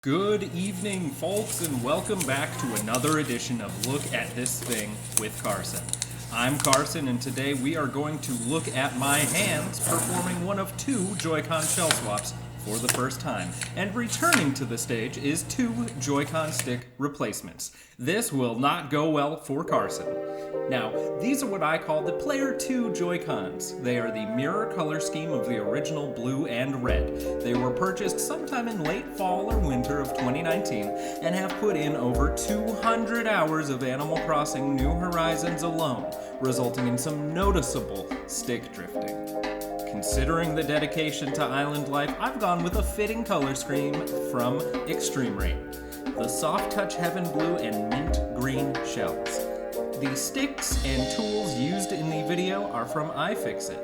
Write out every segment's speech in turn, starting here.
Good evening, folks, and welcome back to another edition of Look at This Thing with Carson. I'm Carson, and today we are going to look at my hands performing one of two Joy-Con shell swaps for the first time. And returning to the stage is two Joy-Con stick replacements. This will not go well for Carson. Now, these are what I call the Player 2 Joy-Cons. They are the mirror color scheme of the original blue and red. They were purchased sometime in late fall or winter of 2019 and have put in over 200 hours of Animal Crossing New Horizons alone, resulting in some noticeable stick drifting. Considering the dedication to island life, I've gone with a fitting color scheme from Extreme Rate. The Soft Touch Heaven Blue and Mint Green shells. The sticks and tools used in the video are from iFixit.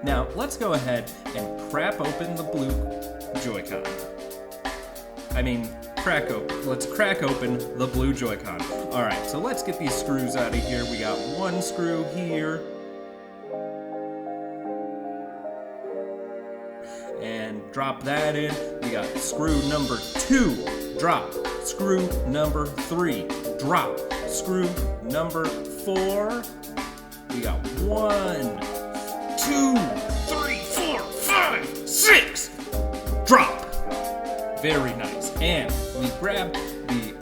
Now, let's go ahead and crack open the blue Joy-Con. Let's crack open the blue Joy-Con. Alright, so let's get these screws out of here. We got one screw here. And drop that in. We got screw number 2, drop. Screw number 3, drop. Screw number 4. We got 1, 2, 3, 4, 5, 6. Drop. Very nice. And we grab the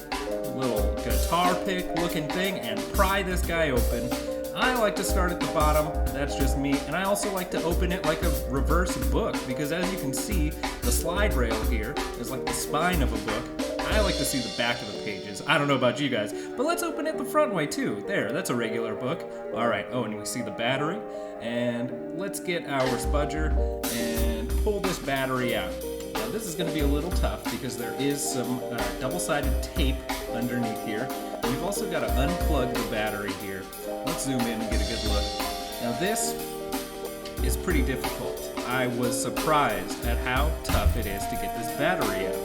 little guitar pick looking thing and pry this guy open. I like to start at the bottom, that's just me, and I also like to open it like a reverse book, because as you can see, the slide rail here is like the spine of a book. I like to see the back of the pages. I don't know about you guys, but let's open it the front way too. There, that's a regular book. Alright, oh, and we see the battery, and let's get our spudger and pull this battery out. Now this is going to be a little tough because there is some double-sided tape underneath here. We've also got to unplug the battery here. Let's zoom in and get a good look. Now this is pretty difficult. I was surprised at how tough it is to get this battery out.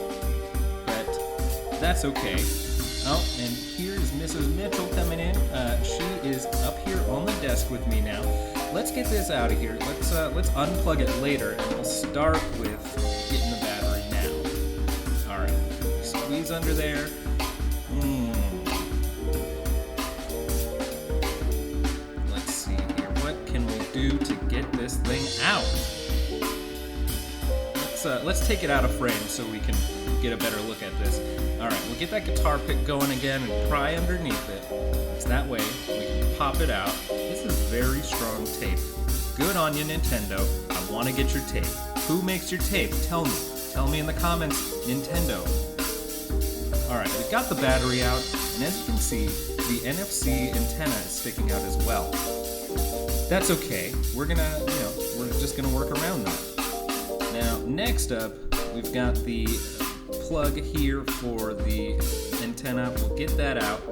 But that's okay. Oh, and here's Mrs. Mitchell coming in. She is up here on the desk with me now. Let's get this out of here. Let's unplug it later, and we'll start with getting the battery now. All right, squeeze under there. Let's see here. What can we do to get this thing out? Let's take it out of frame so we can get a better look at this. Alright, we'll get that guitar pick going again and pry underneath it. It's that way we can pop it out. This is very strong tape. Good on you, Nintendo. I want to get your tape. Who makes your tape? Tell me. Tell me in the comments, Nintendo. Alright, we've got the battery out, and as you can see, the NFC antenna is sticking out as well. That's okay. We're just gonna work around that. Now, next up, we've got the plug here for the antenna. We'll get that out.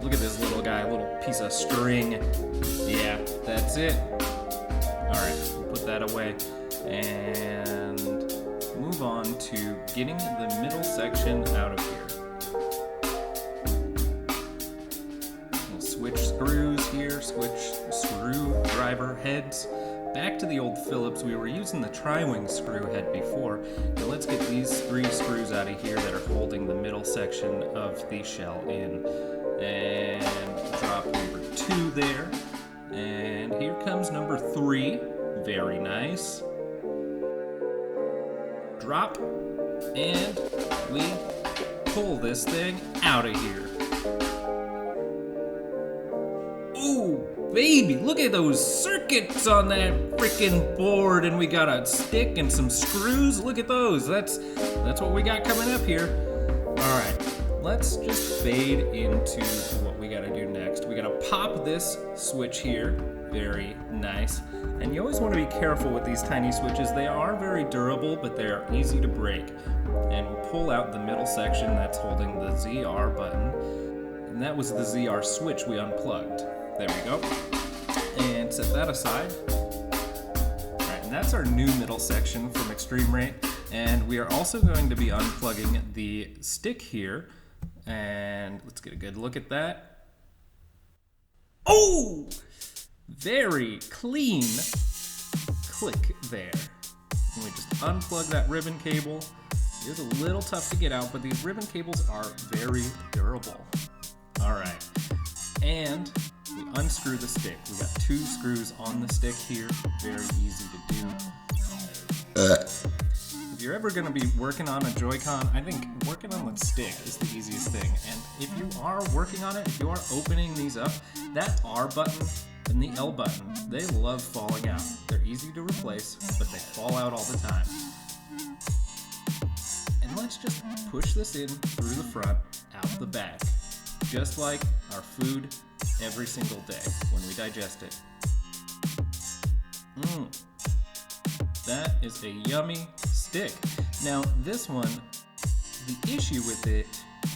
Look at this little guy, little piece of string. Yeah, that's it. Alright, we'll put that away and move on to getting the middle section out of here. We'll switch screws here, switch screwdriver heads. Back to the old Phillips, we were using the tri-wing screw head before. Now let's get these 3 screws out of here that are holding the middle section of the shell in. And drop number 2 there. And here comes number 3. Very nice. Drop. And we pull this thing out of here. Ooh! Baby, look at those circuits on that freaking board, and we got a stick and some screws. Look at those. That's what we got coming up here. All right, let's just fade into what we got to do next. We got to pop this switch here. Very nice. And you always want to be careful with these tiny switches. They are very durable, but they are easy to break. And we'll pull out the middle section that's holding the ZR button. And that was the ZR switch we unplugged. There we go. And set that aside. Alright, and that's our new middle section from Extreme Rate. And we are also going to be unplugging the stick here. And let's get a good look at that. Oh! Very clean click there. And we just unplug that ribbon cable. It is a little tough to get out, but these ribbon cables are very durable. All right, and we unscrew the stick. We got 2 screws on the stick here, very easy to do. If you're ever going to be working on a Joy-Con, I think working on the stick is the easiest thing. And if you are working on it, if you are opening these up, that R button and the L button, they love falling out. They're easy to replace, but they fall out all the time. And let's just push this in through the front, out the back, just like our food every single day when we digest it. That is a yummy stick. Now this one, the issue with it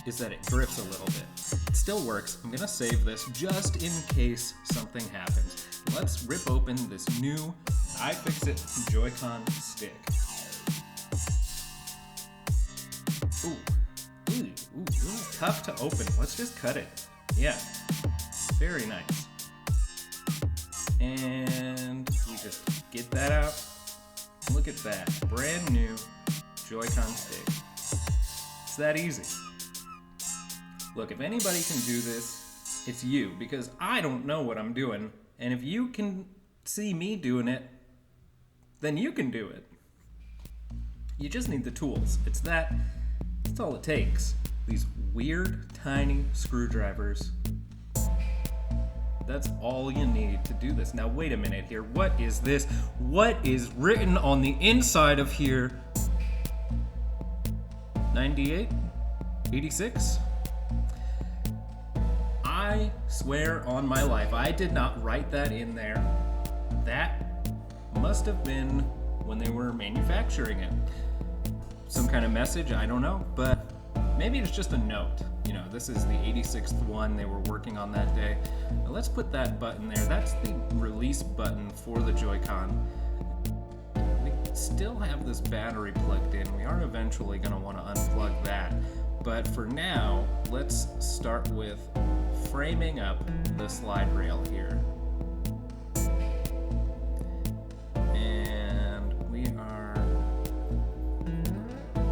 is that it drifts a little bit. It still works. I'm gonna save this just in case something happens. Let's rip open this new iFixit Joy-Con stick. Ooh, tough to open. Let's just cut it. Yeah, very nice. And we just get that out. Look at that, brand new Joy-Con stick. It's that easy. Look, if anybody can do this, it's you, because I don't know what I'm doing, and if you can see me doing it, then you can do it. You just need the tools. That's all it takes. These weird, tiny screwdrivers. That's all you need to do this. Now, wait a minute here. What is this? What is written on the inside of here? 98? 86? I swear on my life, I did not write that in there. That must have been when they were manufacturing it. Some kind of message, I don't know, but maybe it's just a note. You know, this is the 86th one they were working on that day. Now let's put that button there. That's the release button for the Joy-Con. We still have this battery plugged in. We are eventually going to want to unplug that. But for now, let's start with framing up the slide rail here. And we are...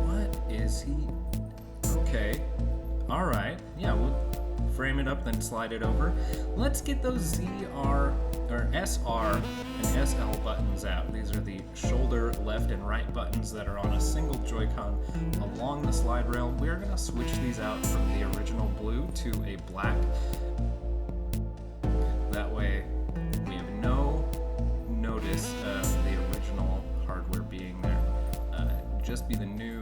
What is he? Okay. All right. Yeah, we'll frame it up, then slide it over. Let's get those ZR or SR and SL buttons out. These are the shoulder left and right buttons that are on a single Joy-Con along the slide rail. We're going to switch these out from the original blue to a black. That way we have no notice of the original hardware being there. Just be the new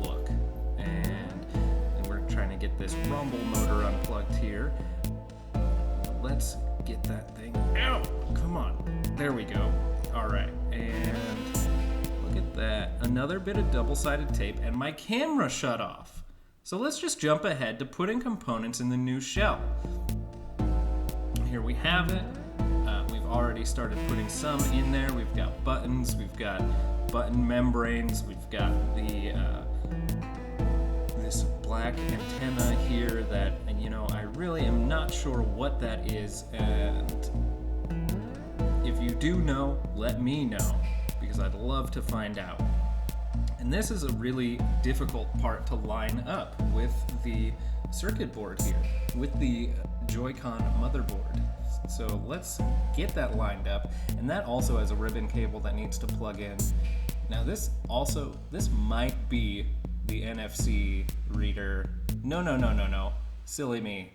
look. And we're trying to get this rumble motor unplugged here. Let's get that thing out. Come on. There we go. All right. And look at that. Another bit of double-sided tape, and my camera shut off. So let's just jump ahead to putting components in the new shell. Here we have it. We've already started putting some in there. We've got buttons. We've got button membranes. We've got the this black antenna here that, and you know, I really am not sure what that is, and if you do know, let me know, because I'd love to find out. And this is a really difficult part to line up with the circuit board here, with the Joy-Con motherboard. So let's get that lined up, and that also has a ribbon cable that needs to plug in. Now this might be the NFC reader. No. Silly me.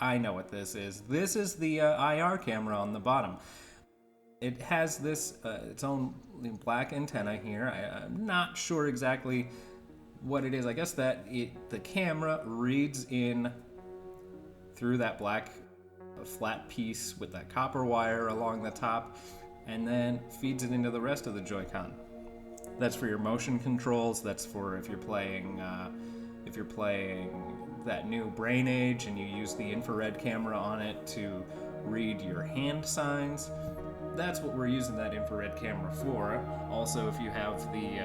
I know what this is. This is the IR camera on the bottom. It has this, its own black antenna here. I'm not sure exactly what it is. I guess that the camera reads in through that black flat piece with that copper wire along the top, and then feeds it into the rest of the Joy-Con. That's for your motion controls. That's for if you're playing that new Brain Age and you use the infrared camera on it to read your hand signs. That's what we're using that infrared camera for. Also, if you have the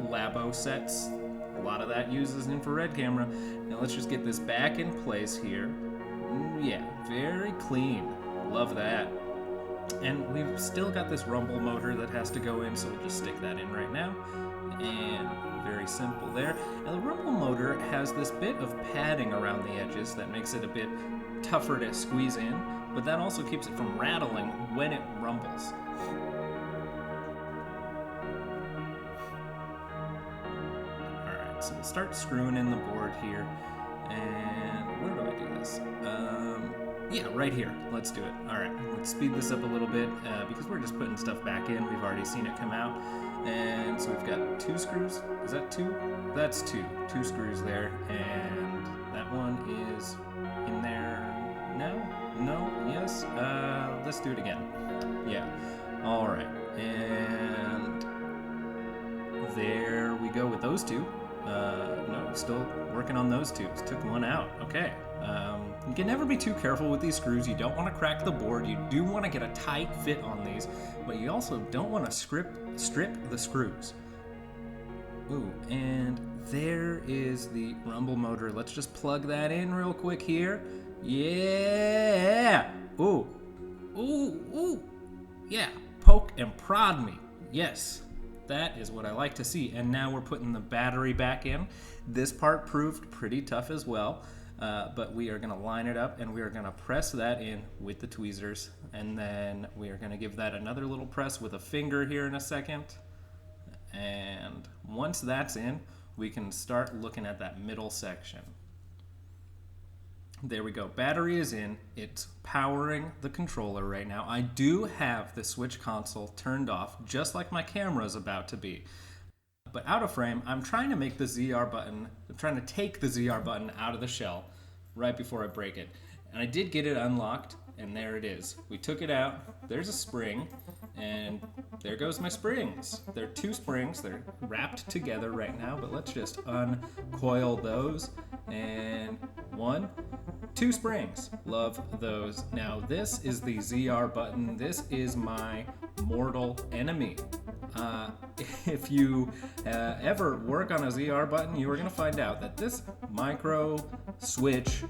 Labo sets, a lot of that uses an infrared camera. Now let's just get this back in place here. Yeah, very clean. Love that. And we've still got this rumble motor that has to go in, so we'll just stick that in right now. And very simple there. Now the rumble motor has this bit of padding around the edges that makes it a bit tougher to squeeze in, but that also keeps it from rattling when it rumbles. Alright, so we'll start screwing in the board here. And where do I do this? Yeah, right here. Let's do it. Alright, let's speed this up a little bit because we're just putting stuff back in. We've already seen it come out. And so we've got 2 screws. Is that 2? That's 2. 2 screws there. And that one is in there now? No? Yes? Let's do it again. Yeah. Alright. And there we go with those 2. No, still working on those 2. Took one out. Okay. You can never be too careful with these screws. You don't want to crack the board. You do want to get a tight fit on these, but you also don't want to strip the screws. Ooh, and there is the rumble motor. Let's just plug that in real quick here. Yeah! Ooh. Ooh, ooh. Yeah, poke and prod me. Yes. That is what I like to see. And now we're putting the battery back in. This part proved pretty tough as well. But we are going to line it up and we are going to press that in with the tweezers, and then we are going to give that another little press with a finger here in a second. And once that's in, we can start looking at that middle section. There we go. Battery is in. It's powering the controller right now. I do have the Switch console turned off, just like my camera is about to be. But out of frame, I'm trying to make the ZR button, I'm trying to take the ZR button out of the shell right before I break it. And I did get it unlocked, and there it is. We took it out, there's a spring, and there goes my springs. There are 2 springs, they're wrapped together right now, but let's just uncoil those. And 1, 2 springs. Love those. Now this is the ZR button. This is my mortal enemy. If you ever work on a ZR button, you are going to find out that this micro switch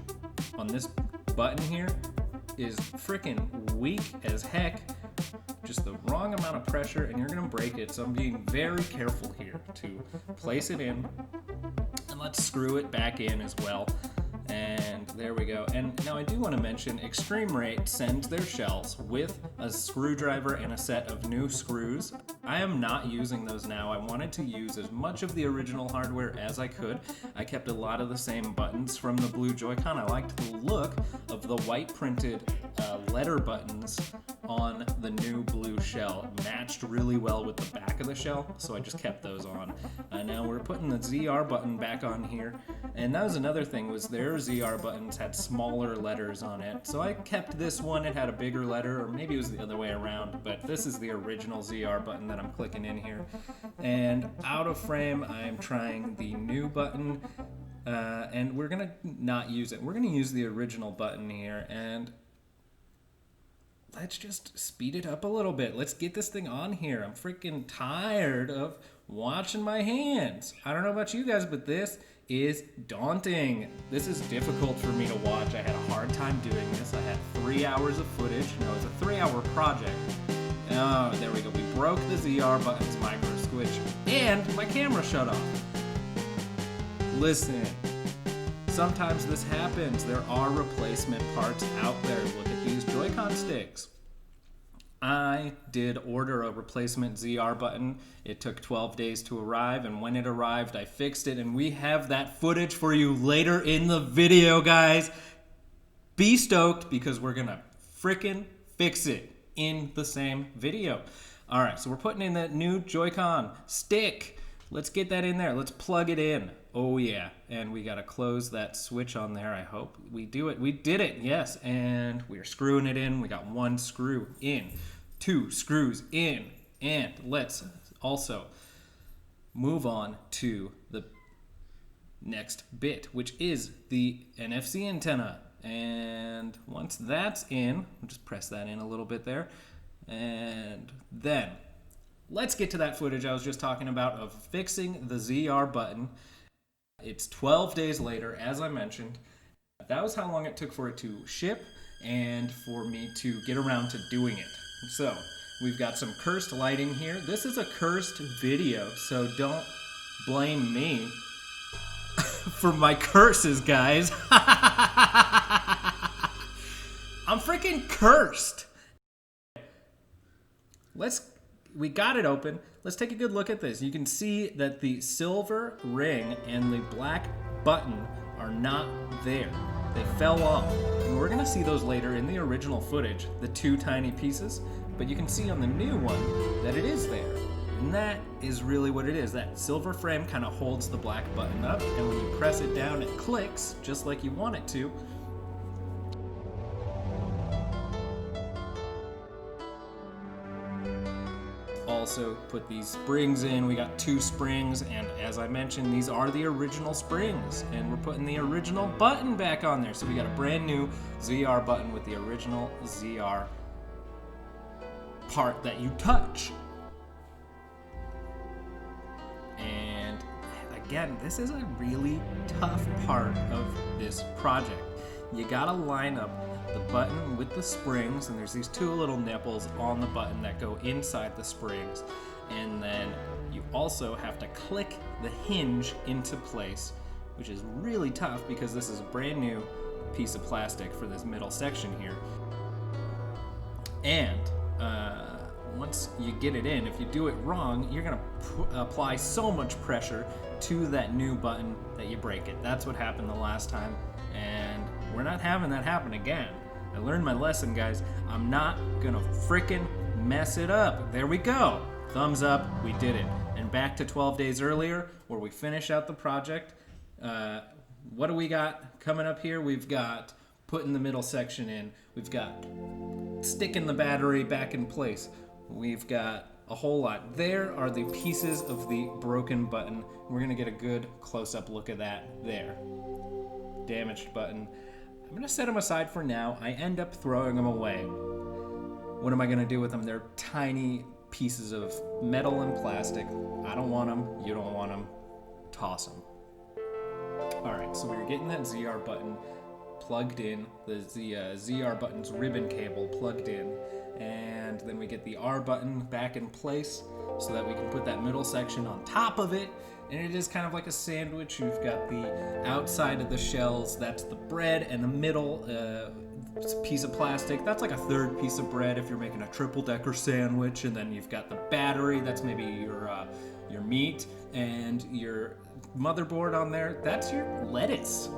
on this button here is freaking weak as heck. Just the wrong amount of pressure and you're going to break it. So I'm being very careful here to place it in. And let's screw it back in as well. And there we go. And now I do want to mention Extreme Rate sends their shells with a screwdriver and a set of new screws. I am not using those now. I wanted to use as much of the original hardware as I could. I kept a lot of the same buttons from the blue Joy-Con. I liked the look of the white printed letter buttons on the new blue shell. It matched really well with the back of the shell, so I just kept those on. Now we're putting the ZR button back on here, and that was another thing, was their ZR buttons had smaller letters on it. So I kept this one, it had a bigger letter, or maybe it was the other way around, but this is the original ZR button that I'm clicking in here. And out of frame, I'm trying the new button, and we're gonna not use it. We're gonna use the original button here, and let's just speed it up a little bit. Let's get this thing on here. I'm freaking tired of watching my hands. I don't know about you guys, but this is daunting. This is difficult for me to watch. I had a hard time doing this. I had 3 hours of footage. No, it's a 3-hour project. Oh, there we go. We broke the ZR button's micro switch, and my camera shut off. Listen, sometimes this happens. There are replacement parts out there. Look at these Joy-Con sticks. I did order a replacement ZR button. It took 12 days to arrive, and when it arrived, I fixed it, and we have that footage for you later in the video, guys. Be stoked, because we're gonna frickin' fix it in the same video. All right, so we're putting in that new Joy-Con stick. Let's get that in there. Let's plug it in. Oh yeah, and we gotta close that switch on there. I hope we do it. We did it, yes, and we're screwing it in. We got 1 screw in, 2 screws in, and let's also move on to the next bit, which is the NFC antenna. And once that's in, we'll just press that in a little bit there, and then let's get to that footage I was just talking about of fixing the ZR button. It's 12 days later, as I mentioned. That was how long it took for it to ship and for me to get around to doing it. So we've got some cursed lighting here. This is a cursed video, so don't blame me for my curses, guys. I'm freaking cursed. We got it open. Let's take a good look at this. You can see that the silver ring and the black button are not there. They fell off. And we're gonna see those later in the original footage, the two tiny pieces, but you can see on the new one that it is there. And that is really what it is. That silver frame kind of holds the black button up, and when you press it down, it clicks just like you want it to. Also put these springs in. We got 2 springs, and as I mentioned, these are the original springs, and we're putting the original button back on there. So we got a brand new ZR button with the original ZR part that you touch. And again, this is a really tough part of this project. You gotta line up the button with the springs, and there's these 2 little nipples on the button that go inside the springs, and then you also have to click the hinge into place, which is really tough because this is a brand new piece of plastic for this middle section here. And once you get it in, if you do it wrong, you're gonna apply so much pressure to that new button that you break it. That's what happened the last time, and we're not having that happen again. I learned my lesson, guys. I'm not gonna frickin' mess it up. There we go. Thumbs up, we did it. And back to 12 days earlier, where we finish out the project. What do we got coming up here? We've got putting the middle section in. We've got sticking the battery back in place. We've got a whole lot. There are the pieces of the broken button. We're gonna get a good close-up look at that there. Damaged button. I'm gonna set them aside for now. I end up throwing them away. What am I gonna do with them? They're tiny pieces of metal and plastic. I don't want them, you don't want them, toss them. All right, so we're getting that ZR button plugged in, the ZR button's ribbon cable plugged in, and then we get the R button back in place so that we can put that middle section on top of it. And it is kind of like a sandwich. You've got the outside of the shells, that's the bread, and the middle piece of plastic, that's like a third piece of bread if you're making a triple-decker sandwich. And then you've got the battery, that's maybe your meat, and your motherboard on there, that's your lettuce.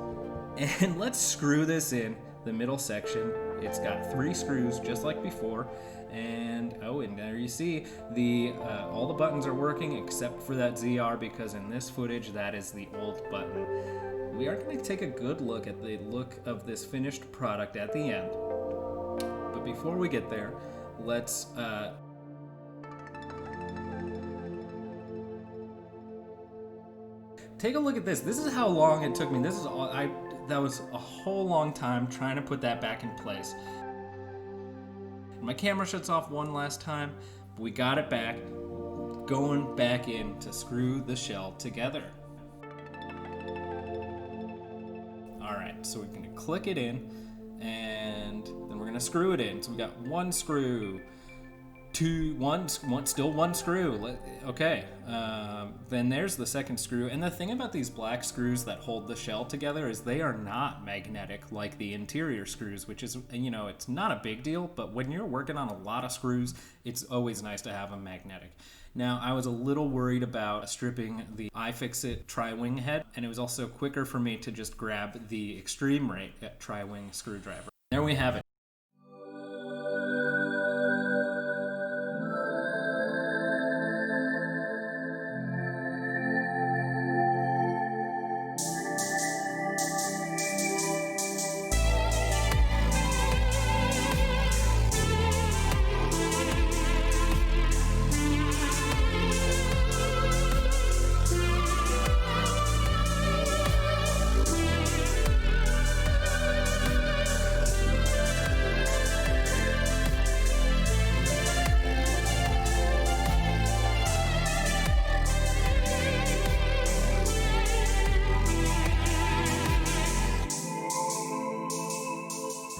And let's screw this in the middle section. It's got 3 screws just like before. And there you see all the buttons are working except for that ZR, because in this footage that is the old button. We are going to take a good look at the look of this finished product at the end. But before we get there, let's take a look at this. This is how long it took me. That was a whole long time trying to put that back in place. My camera shuts off one last time, but we got it back, going back in to screw the shell together. All right, so we're gonna click it in, and then we're gonna screw it in. So we got 1 screw, still one screw. Okay, then there's the second screw. And the thing about these black screws that hold the shell together is they are not magnetic like the interior screws, which is, it's not a big deal, but when you're working on a lot of screws, it's always nice to have them magnetic. Now, I was a little worried about stripping the iFixit tri-wing head, and it was also quicker for me to just grab the Extreme Rate tri-wing screwdriver. There we have it.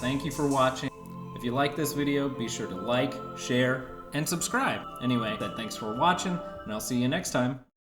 Thank you for watching. If you like this video, be sure to like, share, and subscribe. Anyway, thanks for watching, and I'll see you next time.